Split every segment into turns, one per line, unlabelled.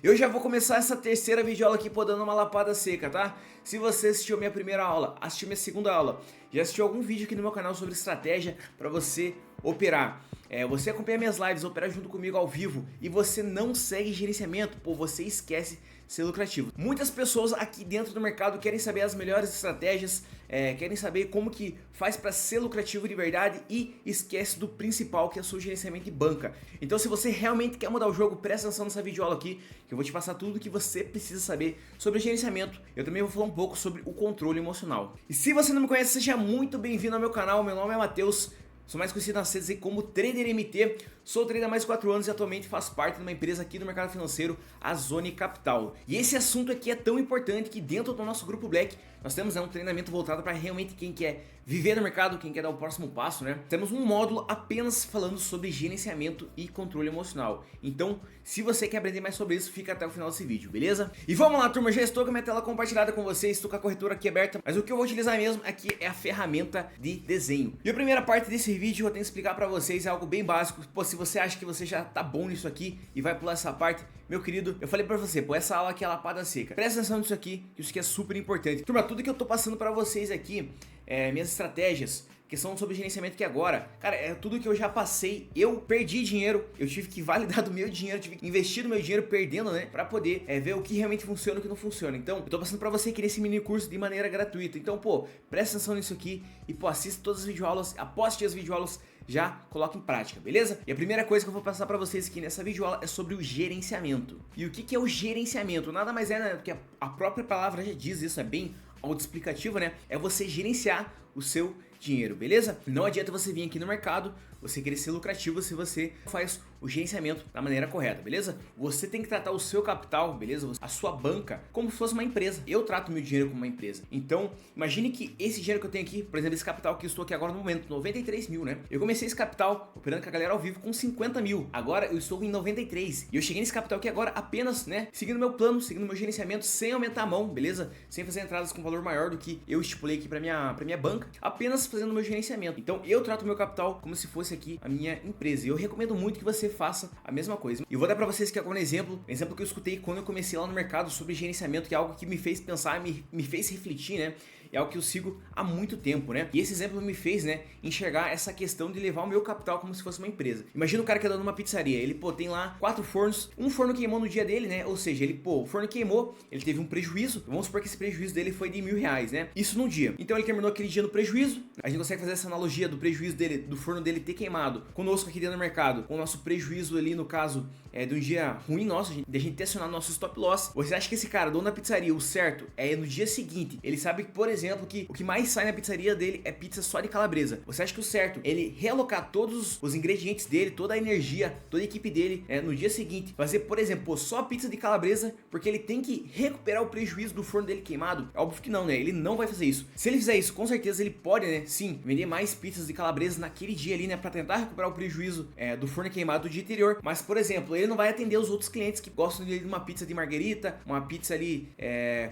Eu já vou começar essa terceira videoaula aqui dando uma lapada seca, tá? Se você assistiu minha primeira aula, assistiu minha segunda aula, já assistiu algum vídeo aqui no meu canal sobre estratégia para você operar, você acompanha minhas lives, opera junto comigo ao vivo e você não segue gerenciamento, pô, você esquece ser lucrativo. Muitas pessoas aqui dentro do mercado querem saber as melhores estratégias, querem saber como que faz para ser lucrativo de verdade e esquece do principal, que é o seu gerenciamento de banca. Então se você realmente quer mudar o jogo, presta atenção nessa videoaula aqui, que eu vou te passar tudo o que você precisa saber sobre gerenciamento. Eu também vou falar um pouco sobre o controle emocional. E se você não me conhece, seja muito bem-vindo ao meu canal. Meu nome é Matheus, sou mais conhecido nas redes como Trader MT, sou trader há mais de 4 anos e atualmente faço parte de uma empresa aqui do mercado financeiro, a Zone Capital. E esse assunto aqui é tão importante que dentro do nosso grupo Black nós temos um treinamento voltado para realmente quem quer viver no mercado, quem quer dar o próximo passo, né? Temos um módulo apenas falando sobre gerenciamento e controle emocional. Então, se você quer aprender mais sobre isso, fica até o final desse vídeo, beleza? E vamos lá, turma, já estou com a minha tela compartilhada com vocês, estou com a corretora aqui aberta, mas o que eu vou utilizar mesmo aqui é a ferramenta de desenho. E a primeira parte desse vídeo eu tenho que explicar para vocês é algo bem básico. Pô, se você acha que você já tá bom nisso aqui e vai pular essa parte, meu querido, eu falei pra você, pô, essa aula aqui é lapada seca. Presta atenção nisso aqui, que isso aqui é super importante. Turma, tudo que eu tô passando pra vocês aqui, minhas estratégias, que são sobre gerenciamento aqui agora, cara, é tudo que eu já passei. Eu perdi dinheiro, eu tive que validar do meu dinheiro, tive que investir do meu dinheiro perdendo, né, pra poder ver o que realmente funciona e o que não funciona. Então, eu tô passando pra você aqui nesse mini curso de maneira gratuita. Então, pô, presta atenção nisso aqui e, pô, assista todas as videoaulas, aposte as videoaulas, já coloca em prática, beleza? E a primeira coisa que eu vou passar pra vocês aqui nessa videoaula é sobre o gerenciamento. E o que é o gerenciamento? Nada mais é, né, do que a própria palavra já diz isso, é bem autoexplicativo, né? É você gerenciar o seu dinheiro, beleza? Não adianta você vir aqui no mercado, você querer ser lucrativo se você faz o gerenciamento da maneira correta, beleza? Você tem que tratar o seu capital, beleza? A sua banca como se fosse uma empresa. Eu trato meu dinheiro como uma empresa. Então, imagine que esse dinheiro que eu tenho aqui, por exemplo, esse capital que eu estou aqui agora no momento, 93 mil, né? Eu comecei esse capital operando com a galera ao vivo com 50 mil. Agora eu estou em 93. E eu cheguei nesse capital aqui agora apenas, né? Seguindo meu plano, seguindo meu gerenciamento, sem aumentar a mão, beleza? Sem fazer entradas com valor maior do que eu estipulei aqui pra minha banca, apenas fazendo meu gerenciamento. Então eu trato meu capital como se fosse aqui a minha empresa. E eu recomendo muito que você faça a mesma coisa. E vou dar pra vocês aqui agora um exemplo que eu escutei quando eu comecei lá no mercado sobre gerenciamento, que é algo que me fez pensar, me fez refletir, né? É algo que eu sigo há muito tempo, né? E esse exemplo me fez, né, enxergar essa questão de levar o meu capital como se fosse uma empresa. Imagina o cara que é dono de uma pizzaria, ele, pô, tem lá 4 fornos, um forno queimou no dia dele, né? Ou seja, ele, pô, o forno queimou, ele teve um prejuízo, vamos supor que esse prejuízo dele foi de R$1.000, né? Isso num dia. Então ele terminou aquele dia no prejuízo, a gente consegue fazer essa analogia do prejuízo dele, do forno dele ter queimado, conosco aqui dentro do mercado, com o nosso prejuízo ali, no caso, de um dia ruim nosso, de a gente ter acionado nosso stop loss. Você acha que esse cara, dono da pizzaria, o certo é no dia seguinte, ele sabe que, por exemplo, que o que mais sai na pizzaria dele é pizza só de calabresa. Você acha que o certo é ele realocar todos os ingredientes dele, toda a energia, toda a equipe dele, no dia seguinte, fazer, por exemplo, só pizza de calabresa, porque ele tem que recuperar o prejuízo do forno dele queimado? É óbvio que não, né? Ele não vai fazer isso. Se ele fizer isso, com certeza ele pode, né, sim, vender mais pizzas de calabresa naquele dia ali, né, pra tentar recuperar o prejuízo do forno queimado do dia anterior. Mas, por exemplo, ele não vai atender os outros clientes que gostam de uma pizza de marguerita, uma pizza ali,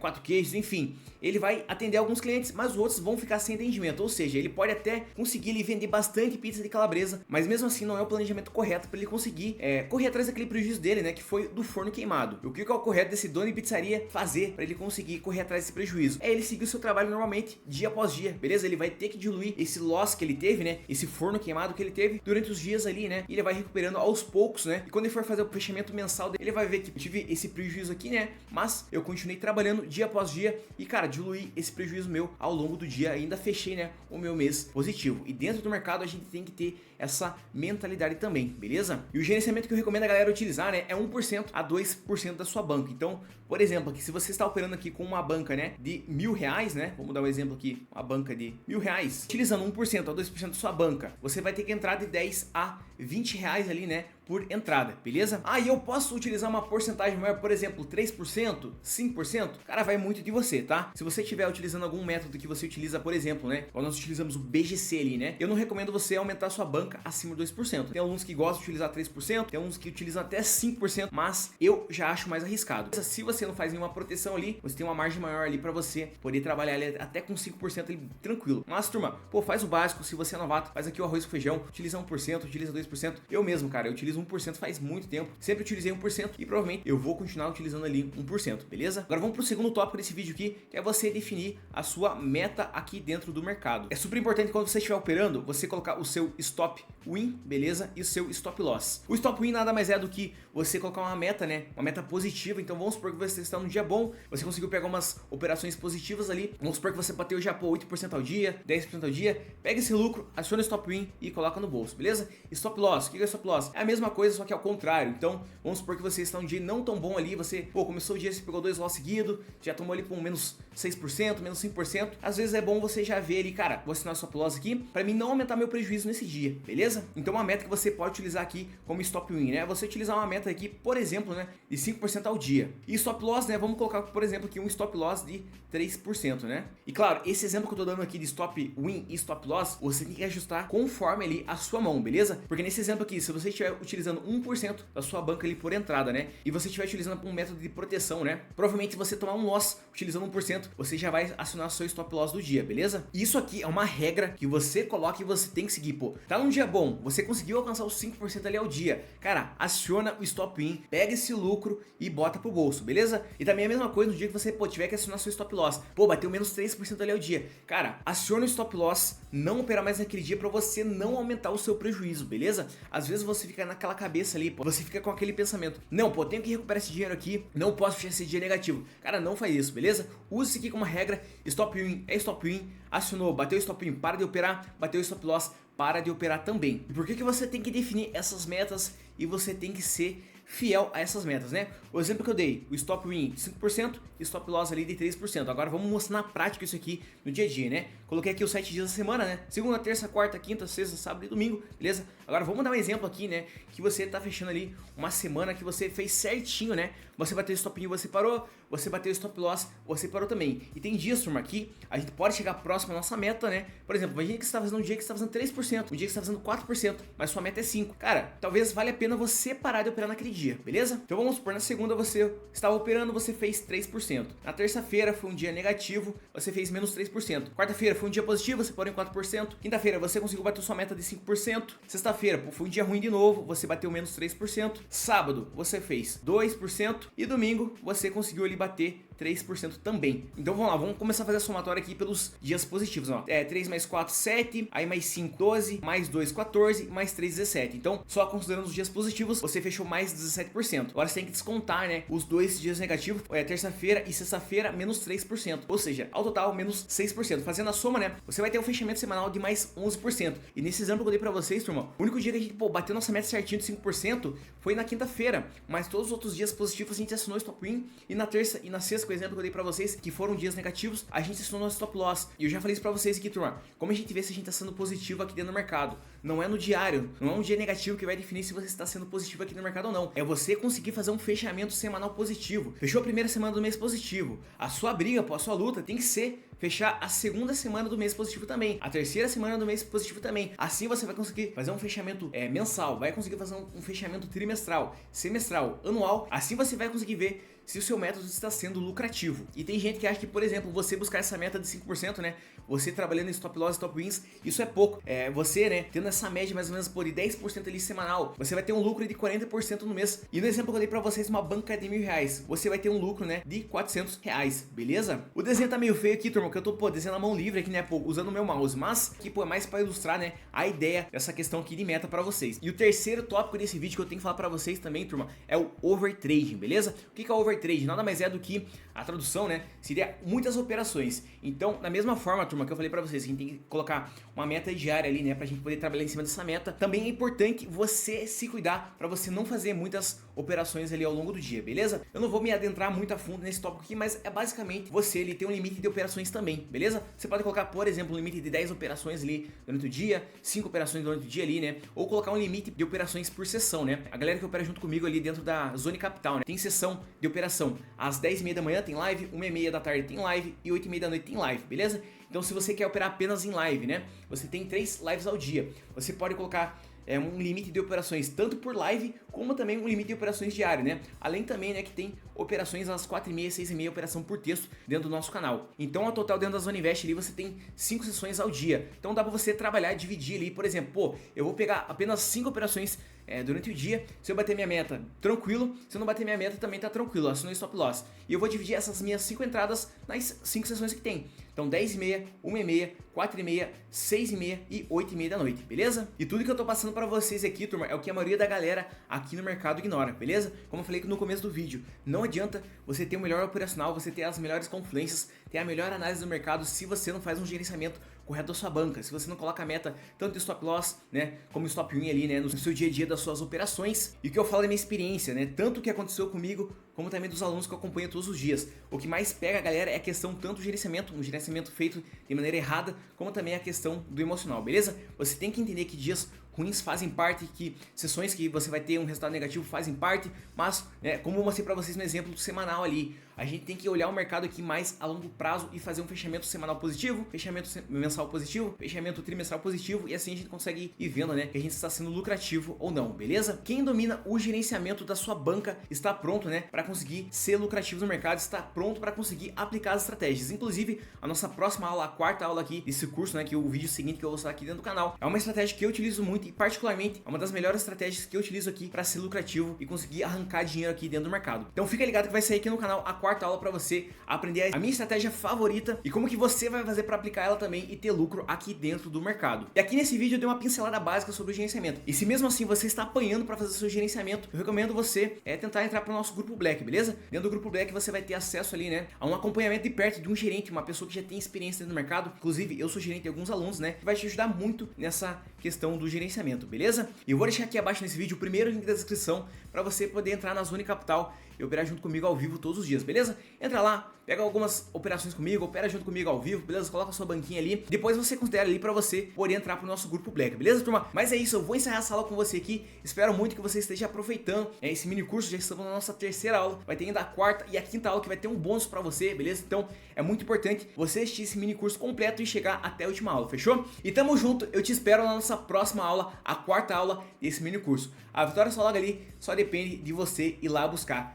4 queijos, enfim. Ele vai atender alguns clientes, mas os outros vão ficar sem atendimento. Ou seja, ele pode até conseguir ele vender bastante pizza de calabresa, mas mesmo assim não é o planejamento correto para ele conseguir correr atrás daquele prejuízo dele, né, que foi do forno queimado. O que é o correto desse dono de pizzaria fazer para ele conseguir correr atrás desse prejuízo? É ele seguir o seu trabalho normalmente, dia após dia, beleza? Ele vai ter que diluir esse loss que ele teve, né, esse forno queimado que ele teve durante os dias ali, né, e ele vai recuperando aos poucos, né, e quando ele for fazer o fechamento mensal dele, ele vai ver que eu tive esse prejuízo aqui, né, mas eu continuei trabalhando dia após dia e, cara, diluí esse prejuízo meu ao longo do dia, ainda fechei, né, o meu mês positivo. E dentro do mercado a gente tem que ter essa mentalidade também, beleza? E o gerenciamento que eu recomendo a galera utilizar, né, é 1% a 2% da sua banca. Então, por exemplo, aqui, se você está operando aqui com uma banca, né, de R$1.000, né, vamos dar um exemplo aqui, uma banca de R$1.000, utilizando 1% a 2% da sua banca, você vai ter que entrar de 10 a R$20 ali, né, por entrada, beleza? Ah, e eu posso utilizar uma porcentagem maior, por exemplo, 3%, 5%? Cara, vai muito de você, tá? Se você estiver utilizando algum método que você utiliza, por exemplo, né, quando nós utilizamos o BGC ali, né, eu não recomendo você aumentar a sua banca acima de 2%. Tem alguns que gostam de utilizar 3%, tem alguns que utilizam até 5%, mas eu já acho mais arriscado. Se você não faz nenhuma proteção ali, você tem uma margem maior ali para você poder trabalhar ali até com 5% ali, tranquilo. Mas, turma, pô, faz o básico. Se você é novato, faz aqui o arroz com feijão, utiliza 1%, utiliza 2%, 2%. Eu mesmo, cara, eu utilizo 1% faz muito tempo, sempre utilizei 1% e provavelmente eu vou continuar utilizando ali 1%, beleza? Agora vamos pro segundo tópico desse vídeo aqui, que é você definir a sua meta aqui dentro do mercado. É super importante quando você estiver operando, você colocar o seu stop win, beleza? E o seu stop loss. O stop win nada mais é do que você colocar uma meta, né? Uma meta positiva. Então vamos supor que você está num dia bom, você conseguiu pegar umas operações positivas ali. Vamos supor que você bateu já por 8% ao dia, 10% ao dia. Pega esse lucro, aciona o stop win e coloca no bolso, beleza? Stop loss, o que é stop loss? É a mesma coisa, só que ao contrário. Então vamos supor que você está num dia não tão bom ali, você, começou o dia, você pegou 2 loss seguidos, já tomou ali por menos 6%, menos 5%. Às vezes é bom você já ver ali, cara, vou assinar stop loss aqui, para mim não aumentar meu prejuízo nesse dia, beleza? Então uma meta que você pode utilizar aqui como stop win, né? Você utilizar uma meta aqui, por exemplo, né, de 5% ao dia. E stop loss, né, vamos colocar, por exemplo, aqui um stop loss de 3%, né? E claro, esse exemplo que eu tô dando aqui de stop win e stop loss, você tem que ajustar conforme ali a sua mão, beleza? Porque nesse exemplo aqui, se você estiver utilizando 1% da sua banca ali por entrada, né, e você estiver utilizando um método de proteção, né, provavelmente se você tomar um loss utilizando 1%, você já vai acionar seu stop loss do dia, beleza? Isso aqui é uma regra que você coloca e você tem que seguir, pô. Tá num dia bom, você conseguiu alcançar os 5% ali ao dia, cara, aciona o stop win, pega esse lucro e bota pro bolso, beleza? E também a mesma coisa no dia que você, tiver que acionar seu stop loss, bateu menos 3% ali ao dia, cara, aciona o stop loss, não operar mais naquele dia pra você não aumentar o seu prejuízo, beleza? Às vezes você fica naquela cabeça ali, você fica com aquele pensamento, não, tenho que recuperar esse dinheiro aqui, não posso fechar esse dia negativo. Cara, não faz isso, beleza? Use isso aqui como regra, stop win é stop win, acionou, bateu o stop win, para de operar, bateu o stop loss, para de operar também. E por que você tem que definir essas metas e você tem que ser fiel a essas metas, né? O exemplo que eu dei, o stop win de 5% e stop loss ali de 3%. Agora vamos mostrar na prática isso aqui no dia a dia, né? Coloquei aqui os 7 dias da semana, né? Segunda, terça, quarta, quinta, sexta, sábado e domingo, beleza? Agora vamos dar um exemplo aqui, né? Que você tá fechando ali uma semana que você fez certinho, né? Você bateu o stop win, você parou. Você bateu o stop loss, você parou também. E tem dias, turma, aqui a gente pode chegar próximo à nossa meta, né? Por exemplo, imagina que você tá fazendo um dia que você tá fazendo 3%, um dia que você tá fazendo 4%, mas sua meta é 5%. Cara, talvez valha a pena você parar de operar naquele dia, beleza? Então vamos supor, na segunda você estava operando, você fez 3%. Na terça-feira foi um dia negativo, você fez menos 3%. Quarta-feira foi um dia positivo, você parou em 4%. Quinta-feira você conseguiu bater sua meta de 5%. Sexta-feira foi um dia ruim de novo, você bateu menos 3%. Sábado você fez 2%. E domingo você conseguiu ali bater 3% também. Então vamos lá, vamos começar a fazer a somatória aqui pelos dias positivos, ó. 3 mais 4, 7, aí mais 5, 12, mais 2, 14, mais 3, 17. Então, só considerando os dias positivos, você fechou mais 17%. Agora você tem que descontar, né, os 2 dias negativos, terça-feira e sexta-feira, menos 3%. Ou seja, ao total, menos 6%. Fazendo a soma, né, você vai ter um fechamento semanal de mais 11%. E nesse exemplo que eu dei pra vocês, turma, o único dia que a gente, bateu nossa meta certinho de 5% foi na quinta-feira. Mas todos os outros dias positivos a gente assinou o stop win. E na terça e na sexta, com o exemplo que eu dei pra vocês, que foram dias negativos, a gente assinou nosso stop loss. E eu já falei isso pra vocês aqui, turma. Como a gente vê se a gente tá sendo positivo aqui dentro do mercado? Não é no diário, não é um dia negativo que vai definir se você está sendo positivo aqui no mercado ou não. É você conseguir fazer um fechamento semanal positivo. Fechou a primeira semana do mês positivo. A sua briga, a sua luta tem que ser fechar a segunda semana do mês positivo também, a terceira semana do mês positivo também. Assim você vai conseguir fazer um fechamento mensal, vai conseguir fazer um fechamento trimestral, semestral, anual. Assim você vai conseguir ver se o seu método está sendo lucrativo. E tem gente que acha que, por exemplo, você buscar essa meta de 5%, né? Você trabalhando em stop loss e stop wins, isso é pouco. Você, né, tendo essa média mais ou menos por 10% ali semanal, você vai ter um lucro de 40% no mês. E no exemplo que eu dei pra vocês, uma banca de R$1.000, você vai ter um lucro, né, de R$400, beleza? O desenho tá meio feio aqui, turma, que eu tô, desenhando a mão livre aqui, né, usando o meu mouse. Mas, que, é mais pra ilustrar, né, a ideia dessa questão aqui de meta pra vocês. E o terceiro tópico desse vídeo que eu tenho que falar pra vocês também, turma, é o overtrading, beleza? O que é o overtrade? Nada mais é do que a tradução, né, seria muitas operações. Então, da mesma forma, turma, que eu falei pra vocês, a gente tem que colocar uma meta diária ali, né, pra gente poder trabalhar em cima dessa meta. Também é importante você se cuidar pra você não fazer muitas operações ali ao longo do dia, beleza? Eu não vou me adentrar muito a fundo nesse tópico aqui, mas é basicamente você ali ter um limite de operações também, beleza? Você pode colocar, por exemplo, um limite de 10 operações ali durante o dia, 5 operações durante o dia ali, né? Ou colocar um limite de operações por sessão, né? A galera que opera junto comigo ali dentro da Zone Capital, né, tem sessão de operação às 10h30 da manhã tem live, 1h30 da tarde tem live e 8h30 da noite tem live, beleza? Então se você quer operar apenas em live, né, você tem 3 lives ao dia. Você pode colocar um limite de operações tanto por live como também um limite de operações diário, né? Além também, né, que tem operações às 4h30, 6h30, operação por texto dentro do nosso canal. Então, ao total dentro da Zona Invest ali, você tem 5 sessões ao dia. Então dá pra você trabalhar e dividir ali, por exemplo, pô, eu vou pegar apenas 5 operações durante o dia. Se eu bater minha meta, tranquilo. Se eu não bater minha meta, também tá tranquilo, assinou stop loss. E eu vou dividir essas minhas 5 entradas nas 5 sessões que tem. Então 10h30, 1h30, 4h30, 6h30 e 8h30 da noite, beleza? E tudo que eu tô passando pra vocês aqui, turma, é o que a maioria da galera aqui no mercado ignora, beleza? Como eu falei no começo do vídeo, não adianta você ter o melhor operacional, você ter as melhores confluências, ter a melhor análise do mercado se você não faz um gerenciamento correto da sua banca, se você não coloca a meta tanto de stop loss, né, como stop win ali, né, no seu dia a dia das suas operações. E o que eu falo da minha experiência, né, tanto o que aconteceu comigo, como também dos alunos que eu acompanho todos os dias. O que mais pega a galera é a questão tanto do gerenciamento, um gerenciamento feito de maneira errada, como também a questão do emocional, beleza? Você tem que entender que dias ruins fazem parte, que sessões que você vai ter um resultado negativo fazem parte, mas, né, como eu mostrei pra vocês no exemplo semanal ali, a gente tem que olhar o mercado aqui mais a longo prazo e fazer um fechamento semanal positivo, fechamento mensal positivo, fechamento trimestral positivo, e assim a gente consegue ir vendo, né, que a gente está sendo lucrativo ou não, beleza? Quem domina o gerenciamento da sua banca está pronto, né, para conseguir ser lucrativo no mercado, está pronto para conseguir aplicar as estratégias. Inclusive, a nossa próxima aula, a quarta aula aqui desse curso, né, que é o vídeo seguinte que eu vou mostrar aqui dentro do canal, é uma estratégia que eu utilizo muito e particularmente é uma das melhores estratégias que eu utilizo aqui para ser lucrativo e conseguir arrancar dinheiro aqui dentro do mercado. Então fica ligado que vai sair aqui no canal a quarta aula para você aprender a minha estratégia favorita e como que você vai fazer para aplicar ela também e ter lucro aqui dentro do mercado. E aqui nesse vídeo eu dei uma pincelada básica sobre o gerenciamento. E se mesmo assim você está apanhando para fazer seu gerenciamento, eu recomendo você tentar entrar para o nosso grupo Black, beleza? Dentro do grupo Black você vai ter acesso ali, né, a um acompanhamento de perto de um gerente, uma pessoa que já tem experiência dentro do mercado. Inclusive eu sou gerente de alguns alunos, né, que vai te ajudar muito nessa questão do gerenciamento, beleza? E eu vou deixar aqui abaixo nesse vídeo o primeiro link da descrição para você poder entrar na Zona Capital e operar junto comigo ao vivo todos os dias, beleza? Entra lá, pega algumas operações comigo, opera junto comigo ao vivo, beleza? Coloca a sua banquinha ali, depois você considera ali pra você poder entrar pro nosso grupo Black, beleza, turma? Mas é isso, eu vou encerrar essa aula com você aqui, espero muito que você esteja aproveitando esse mini curso, já estamos na nossa terceira aula, vai ter ainda a quarta e a quinta aula que vai ter um bônus pra você, beleza? Então é muito importante você assistir esse mini curso completo e chegar até a última aula, fechou? E tamo junto, eu te espero na nossa próxima aula, a quarta aula desse mini curso. A vitória só logo ali, só depende de você ir lá buscar.